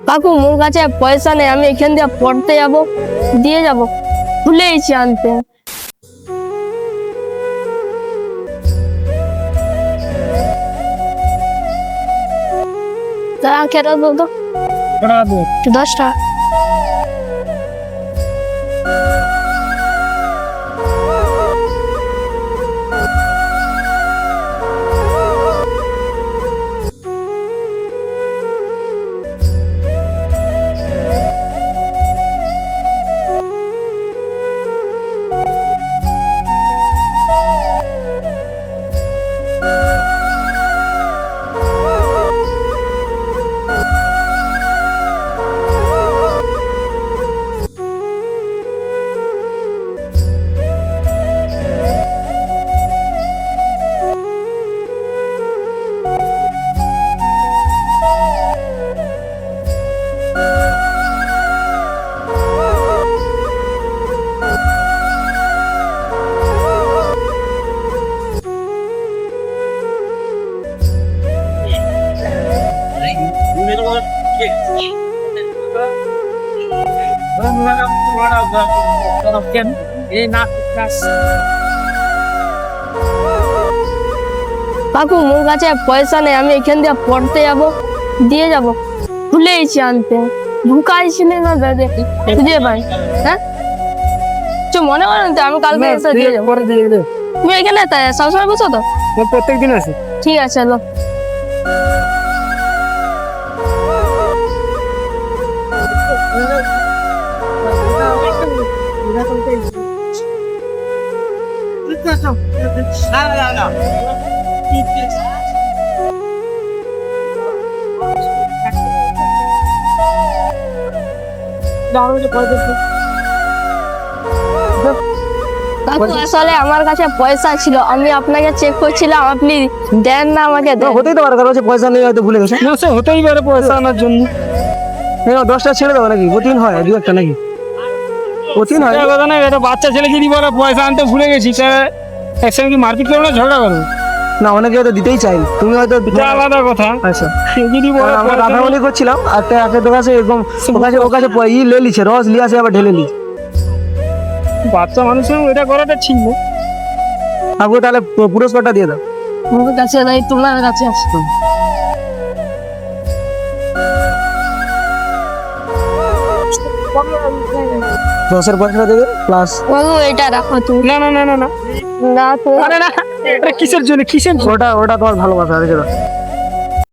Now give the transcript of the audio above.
কাকু মোর কাছে পয়সা নেই, আমি এখান দিয়ে পড়তে যাব, দিয়ে যাব, ভুলেইছি আনতে। দাঁড়া, কেটে দাও তো 10 টাকা। কাকু মোর কাছে পয়সা নেই, আমি এখান দিয়ে পড়তে যাব, দিয়ে যাব, ভুলেইছি আনতে। ঢুকাইছিলে না দাদা, খুঁজে পাই। হ্যাঁ মনে করেন তো, আমি কালকে এসে দিয়ে যাবো। তুমি এখানে সবসময় বসো তো? প্রত্যেকদিন আছে। ঠিক আছে, চলো। কাকু আসলে আমার কাছে পয়সা ছিল, আমি আপনাকে চেক করছিলাম, আপনি দেন না আমাকে। হতেই তো পারে, কারণ হচ্ছে পয়সা নেই, হয়তো ভুলে গেছে। না সে হতেই পারে পয়সা আনার জন্য। 10টা ছেড়ে দেবো নাকি? প্রতিদিন হয় 2-1টা নাকি? প্রতিদিন হয় কথা না। এটা বাচ্চা ছেলে যদি বলে পয়সা আনতে ভুলে গেছি, একসঙ্গে কি মারপিট করবো না ঝগড়া করবো? না, অনেকে হয়তো দিতেই চাই, তুমি হয়তো আলাদা কথা। আচ্ছা, যদি আমরা রাধামণি করছিলাম, একটা তোর কাছে এরকম ওর কাছে লে লিছে, রস লিয়ে আসে, আবার ঢেলে লি। বাচ্চা মানুষের এটা করাটা ঠিক না। আপনি তাহলে পুরস্কারটা দিয়ে দাও। আমার কাছে নাই, তোমার কাছে আসতো। 10-এর পয়সা দেবে প্লাস। বাবু এটা রাখো তুমি। না না না না না না তো, আরে না, এটা কিসের জন্য? ওটা তোমার ভালোবাসা আছে।